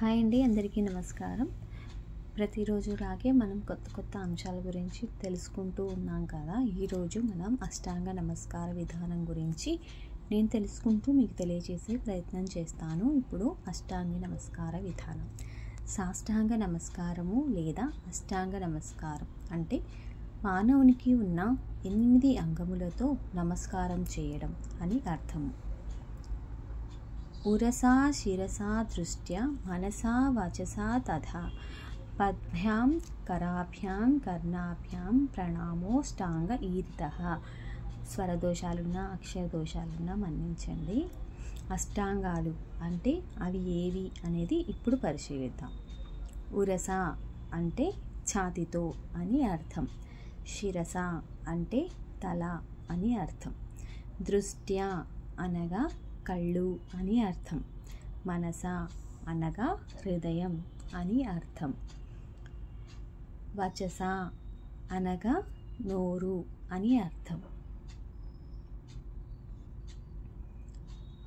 Hi అండి, అందరికీ నమస్కారం. ప్రతిరోజులాగే మనం కొత్త కొత్త అంశాల గురించి తెలుసుకుంటూ ఉన్నాం కదా. ఈరోజు మనం అష్టాంగ నమస్కార విధానం గురించి నేను తెలుసుకుంటూ మీకు తెలియజేసే ప్రయత్నం చేస్తాను. ఇప్పుడు అష్టాంగ నమస్కార విధానం. సాష్టాంగ నమస్కారము లేదా అష్టాంగ నమస్కారం అంటే మానవునికి ఉన్న 8 అంగములతో నమస్కారం చేయడం అని అర్థము. ఉరసా శిరసా దృష్ట్యా మనసా వచసా తథా పద్భ్యాం కరాభ్యాం కర్ణాభ్యాం ప్రణామోష్టాంగ ఈరితః. స్వరదోషాలున్నా అక్షర దోషాలున్నా మన్నించండి. అష్టాంగాలు అంటే అవి ఏవి అనేది ఇప్పుడు పరిశీలిద్దాం. ఉరస అంటే ఛాతితో అని అర్థం. శిరస అంటే తల అని అర్థం. దృష్ట్యా అనగా కళ్ళు అని అర్థం. మనస అనగా హృదయం అని అర్థం. వచస అనగా నోరు అని అర్థం.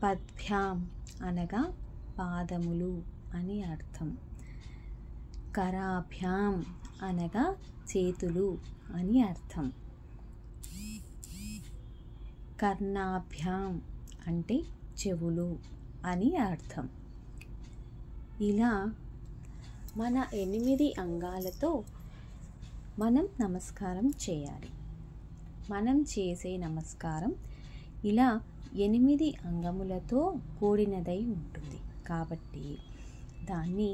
పద్భ్యాం అనగా పాదములు అని అర్థం. కరాభ్యాం అనగా చేతులు అని అర్థం. కర్ణాభ్యాం అంటే చెవులు అని అర్థం. ఇలా మన 8 అంగాలతో మనం నమస్కారం చేయాలి. మనం చేసే నమస్కారం ఇలా 8 అంగములతో కూడినదై ఉంటుంది కాబట్టి దాన్ని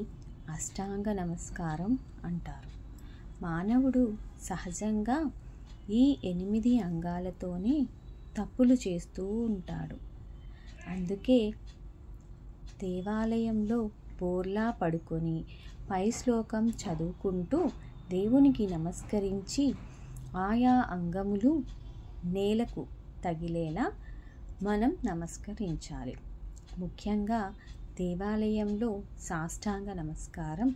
అష్టాంగ నమస్కారం అంటారు. మానవుడు సహజంగా ఈ 8 అంగాలతోనే తప్పులు చేస్తూ ఉంటాడు. అందుకే దేవాలయంలో బోర్లా పడుకొని పై శ్లోకం చదువుకుంటూ దేవునికి నమస్కరించి ఆయా అంగములు నేలకు తగిలేలా మనం నమస్కరించాలి. ముఖ్యంగా దేవాలయంలో సాష్టాంగ నమస్కారం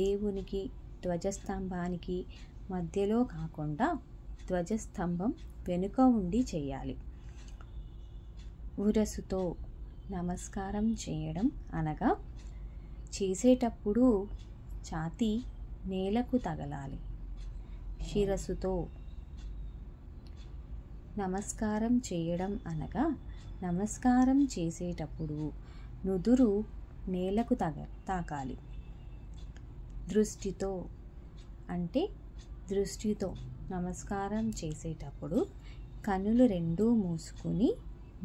దేవునికి ధ్వజస్తంభానికి మధ్యలో కాకుండా ధ్వజస్తంభం వెనుక ఉండి చేయాలి. ఉరసుతో నమస్కారం చేయడం అనగా చేసేటప్పుడు ఛాతీ నేలకు తగలాలి. శిరస్సుతో నమస్కారం చేయడం అనగా నమస్కారం చేసేటప్పుడు నుదురు నేలకు తాకాలి. దృష్టితో అంటే దృష్టితో నమస్కారం చేసేటప్పుడు కన్నులు రెండూ మూసుకుని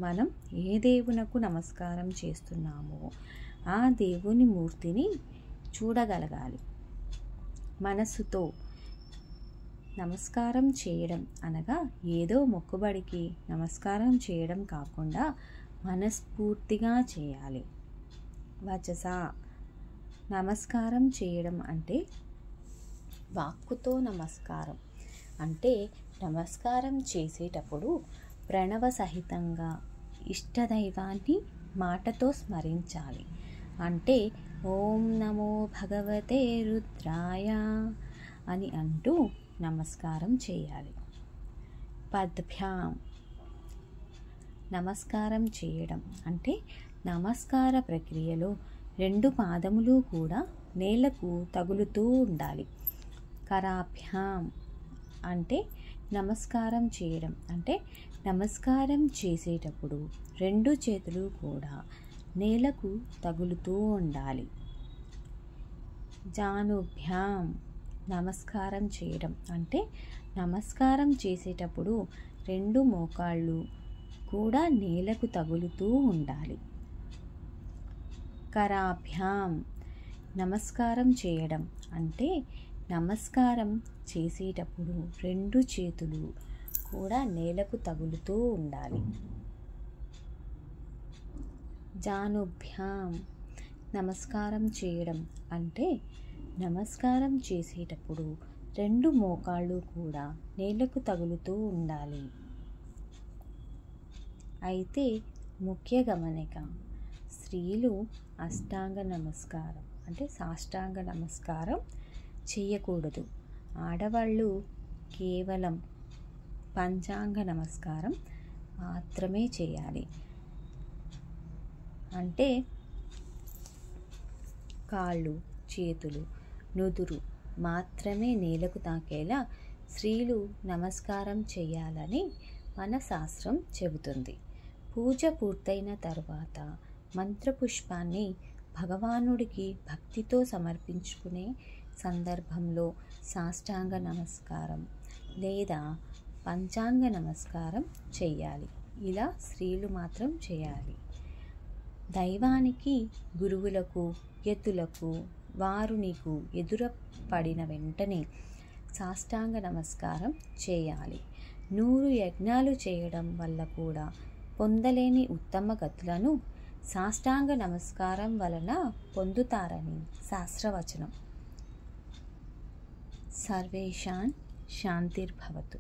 మనం ఏ దేవునకు నమస్కారం చేస్తున్నామో ఆ దేవుని మూర్తిని చూడగలగాలి. మనస్సుతో నమస్కారం చేయడం అనగా ఏదో మొక్కుబడికి నమస్కారం చేయడం కాకుండా మనస్ఫూర్తిగా చేయాలి. వచస నమస్కారం చేయడం అంటే వాక్కుతో నమస్కారం అంటే నమస్కారం చేసేటప్పుడు ప్రణవ సహితంగా ఇష్టదైవాన్ని మాటతో స్మరించాలి. అంటే ఓం నమో భగవతే రుద్రాయ అని అంటూ నమస్కారం చేయాలి. పద్భ్యాం నమస్కారం చేయడం అంటే నమస్కార ప్రక్రియలో 2 పాదములు కూడా నేలకు తగులుతూ ఉండాలి. కరాభ్యాం అంటే నమస్కారం చేయడం అంటే నమస్కారం చేసేటప్పుడు 2 చేతులు కూడా నేలకు తగులుతూ ఉండాలి. జానుభ్యాం నమస్కారం చేయడం అంటే నమస్కారం చేసేటప్పుడు 2 మోకాళ్ళు కూడా నేలకు తగులుతూ ఉండాలి. కరాభ్యాం నమస్కారం చేయడం అంటే నమస్కారం చేసేటప్పుడు 2 చేతులు కూడా నేలకు తగులుతూ ఉండాలి. జానుభ్యాం నమస్కారం చేయడం అంటే నమస్కారం చేసేటప్పుడు 2 మోకాళ్ళు కూడా నేలకు తగులుతూ ఉండాలి. అయితే ముఖ్య గమనిక, స్త్రీలు అష్టాంగ నమస్కారం అంటే సాష్టాంగ నమస్కారం చేయకూడదు. ఆడవాళ్ళు కేవలం పంచాంగ నమస్కారం మాత్రమే చేయాలి. అంటే కాళ్ళు, చేతులు, నుదురు మాత్రమే నేలకు తాకేలా స్త్రీలు నమస్కారం చేయాలని మన శాస్త్రం చెబుతుంది. పూజ పూర్తయిన తర్వాత మంత్రపుష్పాన్ని భగవానుడికి భక్తితో సమర్పించుకునే సందర్భంలో సాష్టాంగ నమస్కారం లేదా పంచాంగ నమస్కారం చేయాలి. ఇలా స్త్రీలు మాత్రం చేయాలి. దైవానికి, గురువులకు, యతులకు వారు నీకు ఎదురపడిన వెంటనే సాష్టాంగ నమస్కారం చేయాలి. 100 యజ్ఞాలు చేయడం వల్ల కూడా పొందలేని ఉత్తమ గతులను సాష్టాంగ నమస్కారం వలన పొందుతారని శాస్త్రవచనం. సర్వేషాం శాంతిర్భవతు.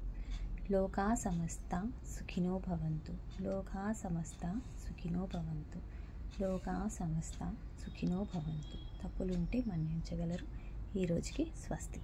లోకా సమస్త సుఖినో భవంతు. లోకా సమస్త సుఖినో భవంతు. లోకా సమస్త సుఖినో భవంతు. తప్పులుంటే మన్నించగలరు. ఈ రోజుకి స్వస్తి.